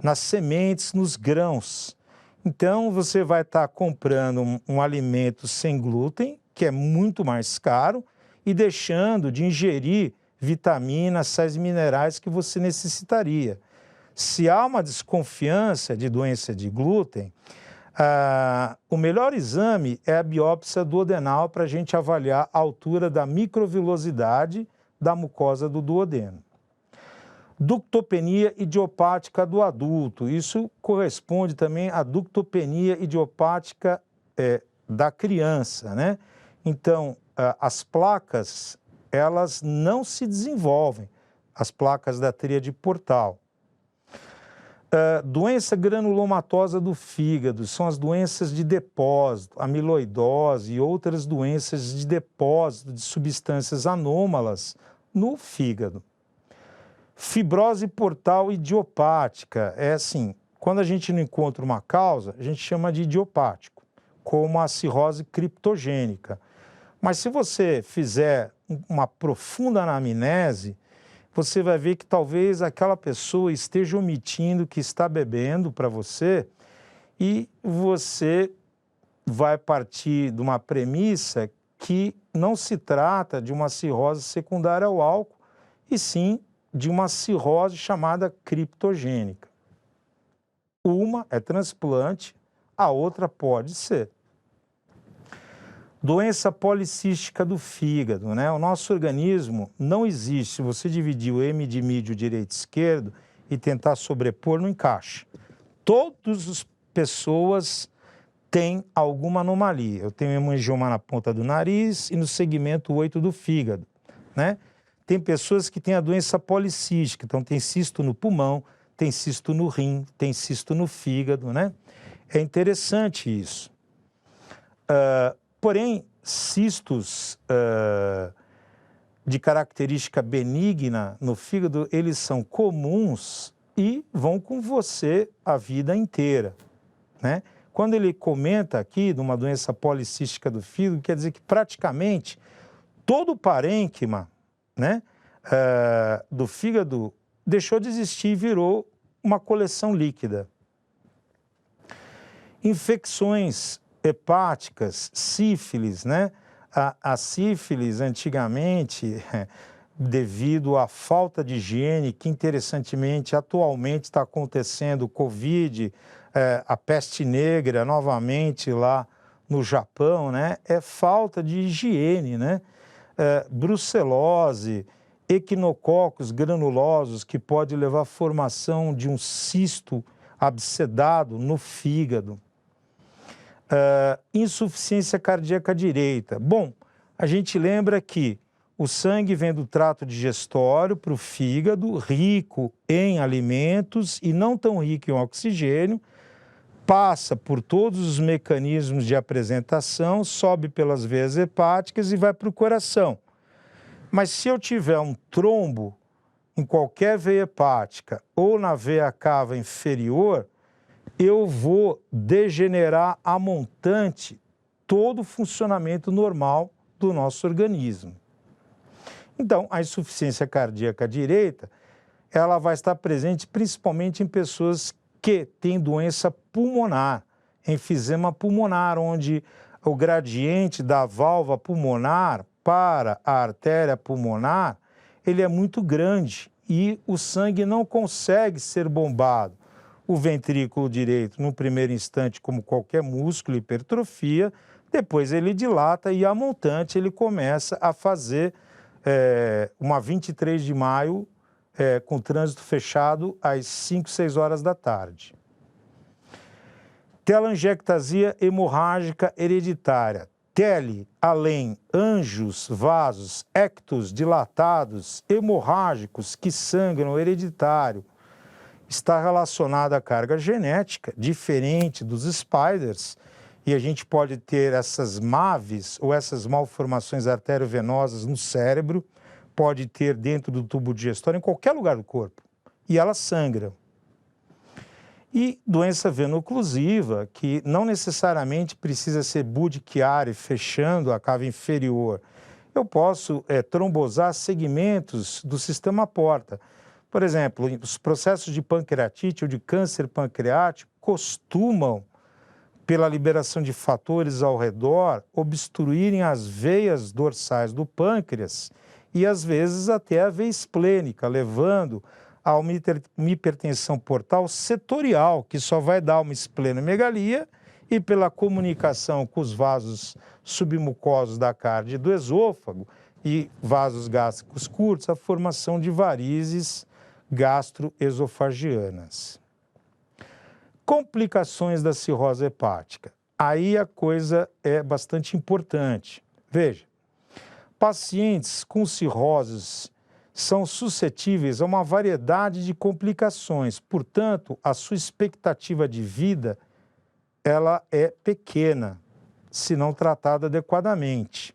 nas sementes, nos grãos. Então, você vai estar comprando um alimento sem glúten, que é muito mais caro, e deixando de ingerir vitaminas, sais minerais que você necessitaria. Se há uma desconfiança de doença de glúten, o melhor exame é a biópsia duodenal para a gente avaliar a altura da microvilosidade da mucosa do duodeno. Ductopenia idiopática do adulto, isso corresponde também à ductopenia idiopática da criança, né? Então, as placas, elas não se desenvolvem, as placas da tríade portal. Doença granulomatosa do fígado, são as doenças de depósito, amiloidose e outras doenças de depósito de substâncias anômalas no fígado. Fibrose portal idiopática, é assim, quando a gente não encontra uma causa, a gente chama de idiopático, como a cirrose criptogênica. Mas se você fizer uma profunda anamnese, você vai ver que talvez aquela pessoa esteja omitindo que está bebendo para você, e você vai partir de uma premissa que não se trata de uma cirrose secundária ao álcool, e sim de uma cirrose chamada criptogênica. Uma é transplante, a outra pode ser. Doença policística do fígado, né? O nosso organismo não existe. Se você dividir o M de mídio direito e esquerdo e tentar sobrepor, não encaixa. Todas as pessoas têm alguma anomalia. Eu tenho hemangioma na ponta do nariz e no segmento 8 do fígado, né? Tem pessoas que têm a doença policística, então tem cisto no pulmão, tem cisto no rim, tem cisto no fígado, né? É interessante isso. Porém, cistos de característica benigna no fígado, eles são comuns e vão com você a vida inteira, né? Quando ele comenta aqui de uma doença policística do fígado, quer dizer que praticamente todo o parênquima, né, do fígado deixou de existir e virou uma coleção líquida. Infecções hepáticas, sífilis, né? A sífilis, antigamente, devido à falta de higiene, que interessantemente, atualmente está acontecendo o Covid, a peste negra, novamente lá no Japão, né? É falta de higiene, né? Brucelose, equinococos granulosos, que pode levar à formação de um cisto abscedado no fígado. Insuficiência cardíaca direita. Bom, a gente lembra que o sangue vem do trato digestório para o fígado, rico em alimentos e não tão rico em oxigênio, passa por todos os mecanismos de apresentação, sobe pelas veias hepáticas e vai para o coração. Mas se eu tiver um trombo em qualquer veia hepática ou na veia cava inferior, eu vou degenerar a montante todo o funcionamento normal do nosso organismo. Então, a insuficiência cardíaca direita, ela vai estar presente principalmente em pessoas que têm doença pulmonar, enfisema pulmonar, onde o gradiente da válvula pulmonar para a artéria pulmonar, ele é muito grande e o sangue não consegue ser bombado. O ventrículo direito, no primeiro instante, como qualquer músculo, hipertrofia, depois ele dilata e a montante ele começa a fazer uma 23 de maio com trânsito fechado às 5, 6 horas da tarde. Telangiectasia hemorrágica hereditária. Tele, além, anjos, vasos, ectos dilatados, hemorrágicos que sangram hereditário. Está relacionada à carga genética, diferente dos spiders, e a gente pode ter essas MAVs ou essas malformações arteriovenosas no cérebro, pode ter dentro do tubo digestório, em qualquer lugar do corpo, e elas sangram. E doença veno-oclusiva, que não necessariamente precisa ser Budd-Chiari, fechando a cava inferior. Eu posso trombosar segmentos do sistema porta. Por exemplo, os processos de pancreatite ou de câncer pancreático costumam, pela liberação de fatores ao redor, obstruírem as veias dorsais do pâncreas e, às vezes, até a veia esplênica, levando a uma hipertensão portal setorial, que só vai dar uma esplenomegalia e, pela comunicação com os vasos submucosos da carne e do esôfago e vasos gástricos curtos, a formação de varizes gastroesofagianas. Complicações da cirrose hepática. Aí a coisa é bastante importante. Veja, pacientes com cirroses são suscetíveis a uma variedade de complicações, portanto, a sua expectativa de vida ela é pequena, se não tratada adequadamente.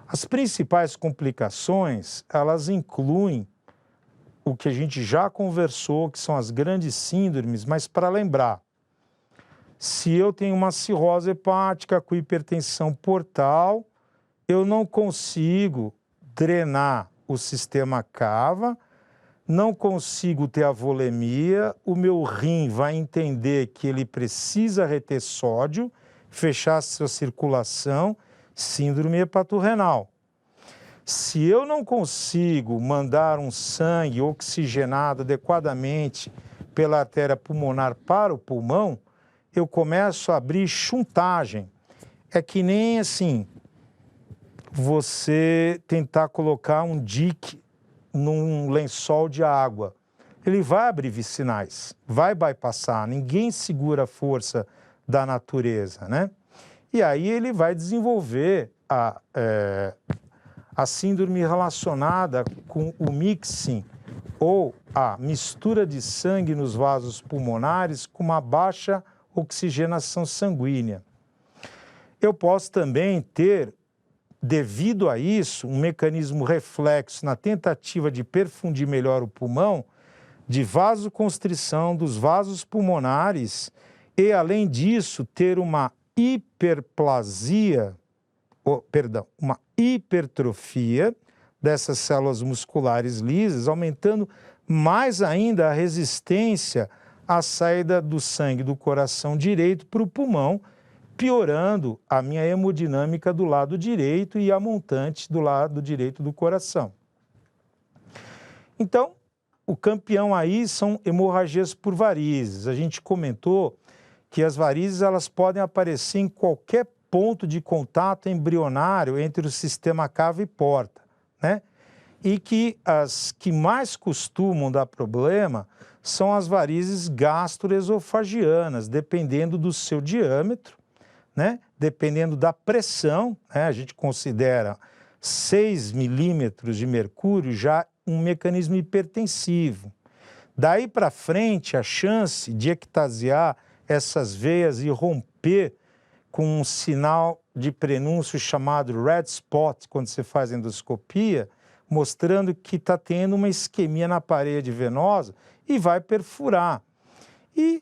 As principais complicações, elas incluem o que a gente já conversou, que são as grandes síndromes, mas para lembrar, se eu tenho uma cirrose hepática com hipertensão portal, eu não consigo drenar o sistema cava, não consigo ter a volemia, o meu rim vai entender que ele precisa reter sódio, fechar sua circulação. síndrome hepatorrenal. Se eu não consigo mandar um sangue oxigenado adequadamente pela artéria pulmonar para o pulmão, eu começo a abrir chuntagem. É que nem assim, você tentar colocar um dique num lençol de água. Ele vai abrir vicinais, vai bypassar, ninguém segura a força da natureza, né? E aí ele vai desenvolver a síndrome relacionada com o mixing, ou a mistura de sangue nos vasos pulmonares com uma baixa oxigenação sanguínea. Eu posso também ter, devido a isso, um mecanismo reflexo na tentativa de perfundir melhor o pulmão, de vasoconstrição dos vasos pulmonares e, além disso, ter uma uma hipertrofia dessas células musculares lisas, aumentando mais ainda a resistência à saída do sangue do coração direito para o pulmão, piorando a minha hemodinâmica do lado direito e a montante do lado direito do coração. Então, o campeão aí são hemorragias por varizes. A gente comentou que as varizes elas podem aparecer em qualquer ponto de contato embrionário entre o sistema cava e porta, né? E que as que mais costumam dar problema são as varizes gastroesofagianas, dependendo do seu diâmetro, né? Dependendo da pressão, né? A gente considera 6 milímetros de mercúrio já um mecanismo hipertensivo. Daí para frente, a chance de ectasiar essas veias e romper com um sinal de prenúncio chamado red spot, quando você faz endoscopia, mostrando que está tendo uma isquemia na parede venosa e vai perfurar. E,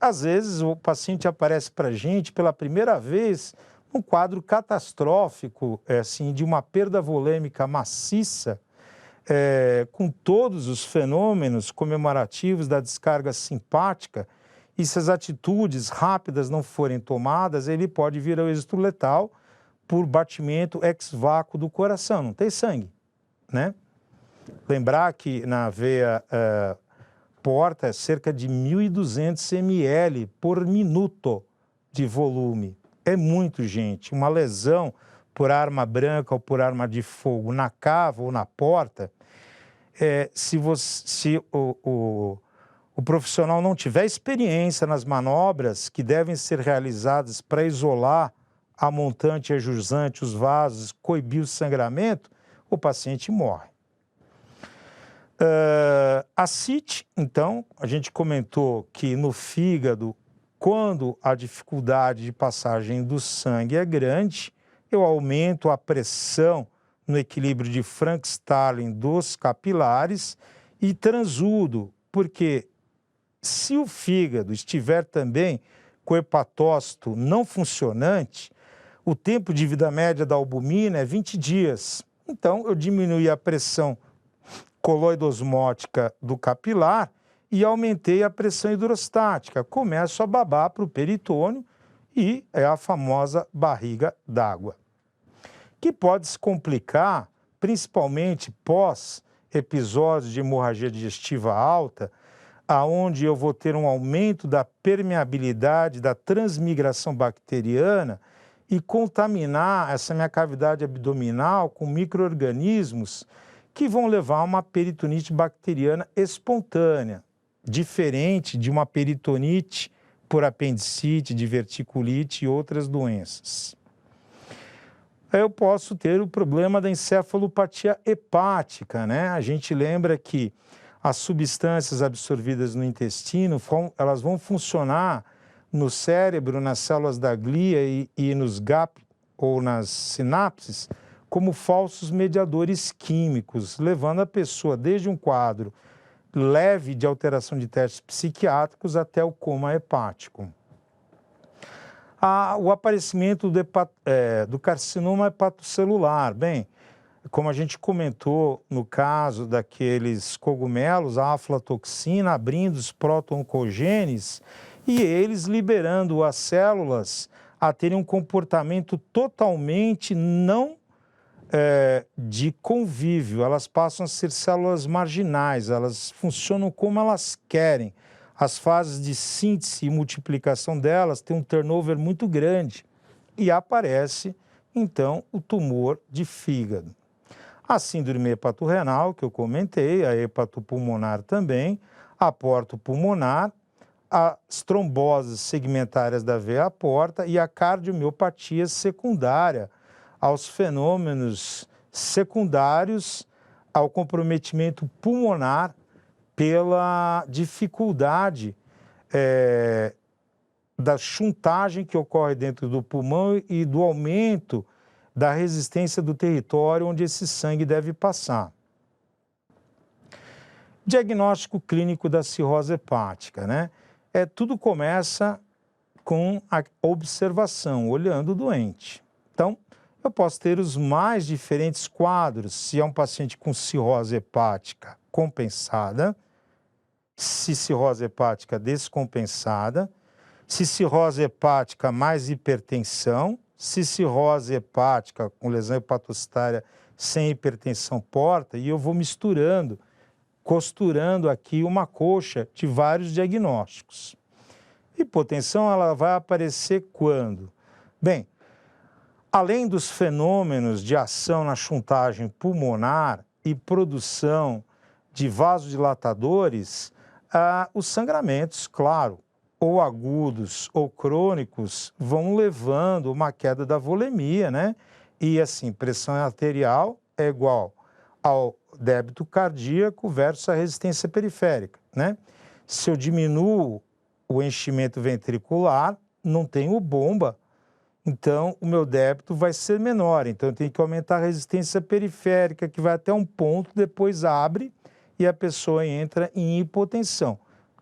às vezes, o paciente aparece para a gente pela primeira vez num quadro catastrófico, assim, de uma perda volêmica maciça, com todos os fenômenos comemorativos da descarga simpática, e se as atitudes rápidas não forem tomadas, ele pode vir ao êxito letal por batimento ex-vácuo do coração, não tem sangue, né? Lembrar que na veia porta é cerca de 1.200 ml por minuto de volume. É muito, gente. Uma lesão por arma branca ou por arma de fogo na cava ou na porta, se o profissional não tiver experiência nas manobras que devem ser realizadas para isolar a montante e a jusante, os vasos, coibir o sangramento, o paciente morre. A CIT, então, a gente comentou que no fígado, quando a dificuldade de passagem do sangue é grande, eu aumento a pressão no equilíbrio de Frank-Starling dos capilares e transudo, porque se o fígado estiver também com o hepatócito não funcionante, o tempo de vida média da albumina é 20 dias. Então, eu diminui a pressão coloidosmótica do capilar e aumentei a pressão hidrostática. Começo a babar para o peritônio e é a famosa barriga d'água, que pode se complicar, principalmente pós episódios de hemorragia digestiva alta, aonde eu vou ter um aumento da permeabilidade, da transmigração bacteriana e contaminar essa minha cavidade abdominal com micro-organismos que vão levar a uma peritonite bacteriana espontânea, diferente de uma peritonite por apendicite, diverticulite e outras doenças. Eu posso ter o problema da encefalopatia hepática, né? A gente lembra que as substâncias absorvidas no intestino, elas vão funcionar no cérebro, nas células da glia e nos GAP ou nas sinapses, como falsos mediadores químicos, levando a pessoa desde um quadro leve de alteração de testes psiquiátricos até o coma hepático. O aparecimento do carcinoma hepatocelular, bem, como a gente comentou no caso daqueles cogumelos, a aflatoxina abrindo os proto-oncogenes e eles liberando as células a terem um comportamento totalmente não de convívio, elas passam a ser células marginais, elas funcionam como elas querem. As fases de síntese e multiplicação delas têm um turnover muito grande e aparece, então, o tumor de fígado. A síndrome hepatorrenal, que eu comentei, a hepatopulmonar também, a portopulmonar, as tromboses segmentárias da veia porta e a cardiomiopatia secundária aos fenômenos secundários ao comprometimento pulmonar pela dificuldade da chuntagem que ocorre dentro do pulmão e do aumento da resistência do território onde esse sangue deve passar. Diagnóstico clínico da cirrose hepática, né? Tudo começa com a observação, olhando o doente. Então, eu posso ter os mais diferentes quadros, se é um paciente com cirrose hepática compensada, se cirrose hepática descompensada, se cirrose hepática mais hipertensão, se cirrose hepática com lesão hepatocitária sem hipertensão porta, e eu vou misturando, costurando aqui uma coxa de vários diagnósticos. Hipotensão, ela vai aparecer quando? Bem, além dos fenômenos de ação na chuntagem pulmonar e produção de vasodilatadores, os sangramentos, claro, ou agudos ou crônicos, vão levando uma queda da volemia, né? E assim, pressão arterial é igual ao débito cardíaco versus a resistência periférica, né? Se eu diminuo o enchimento ventricular, não tenho bomba, então o meu débito vai ser menor. Então eu tenho que aumentar a resistência periférica, que vai até um ponto, depois abre e a pessoa entra em hipotensão.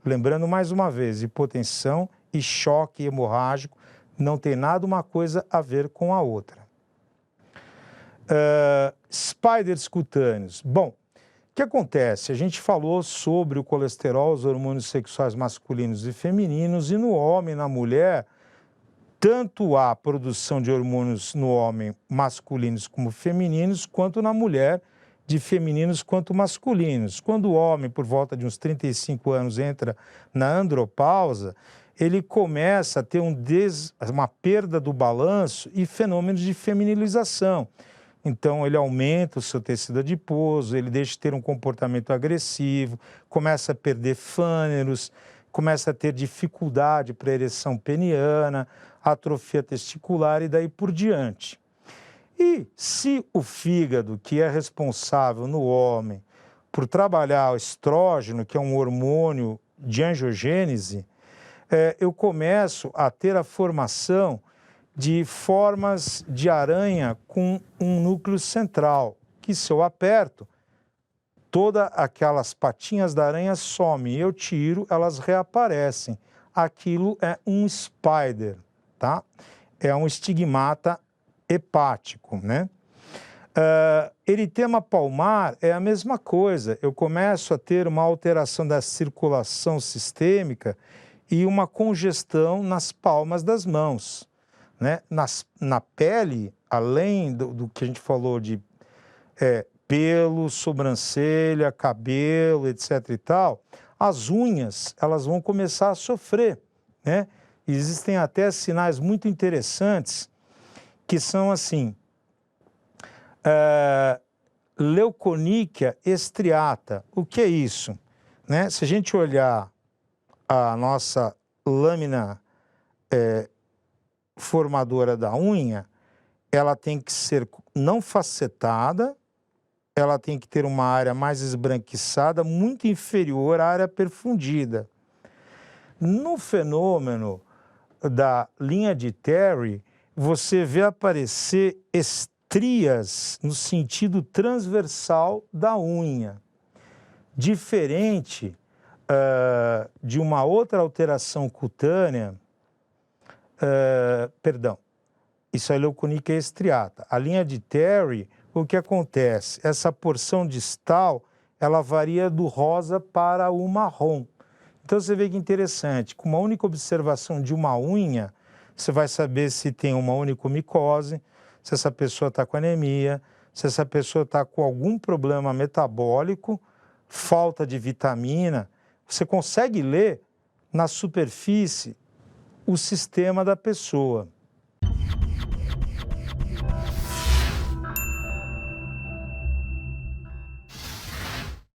Lembrando mais uma vez, hipotensão e choque hemorrágico não tem nada uma coisa a ver com a outra. Spiders cutâneos. Bom, o que acontece? A gente falou sobre o colesterol, os hormônios sexuais masculinos e femininos, e no homem e na mulher, tanto há produção de hormônios no homem masculinos como femininos, quanto na mulher, de femininos quanto masculinos. Quando o homem, por volta de uns 35 anos, entra na andropausa, ele começa a ter uma perda do balanço e fenômenos de feminilização. Então, ele aumenta o seu tecido adiposo, ele deixa de ter um comportamento agressivo, começa a perder fâneros, começa a ter dificuldade para ereção peniana, atrofia testicular e daí por diante. E se o fígado, que é responsável no homem por trabalhar o estrógeno, que é um hormônio de angiogênese, eu começo a ter a formação de formas de aranha com um núcleo central, que se eu aperto, todas aquelas patinhas da aranha somem, eu tiro, elas reaparecem. Aquilo é um spider, tá? É um estigmata hepático, né? Eritema palmar é a mesma coisa. Eu começo a ter uma alteração da circulação sistêmica e uma congestão nas palmas das mãos, né? Na pele, além do que a gente falou de pelo, sobrancelha, cabelo, etc. e tal, as unhas, elas vão começar a sofrer, né? Existem até sinais muito interessantes que são assim, leuconíquia estriata. O que é isso? Né? Se a gente olhar a nossa lâmina formadora da unha, ela tem que ser não facetada, ela tem que ter uma área mais esbranquiçada, muito inferior à área perfundida. No fenômeno da linha de Terry, você vê aparecer estrias no sentido transversal da unha, diferente de uma outra alteração cutânea, isso é leuconíquia estriata. A linha de Terry, o que acontece? Essa porção distal, ela varia do rosa para o marrom. Então você vê que interessante, com uma única observação de uma unha, você vai saber se tem uma onychomicose, se essa pessoa está com anemia, se essa pessoa está com algum problema metabólico, falta de vitamina. Você consegue ler na superfície o sistema da pessoa.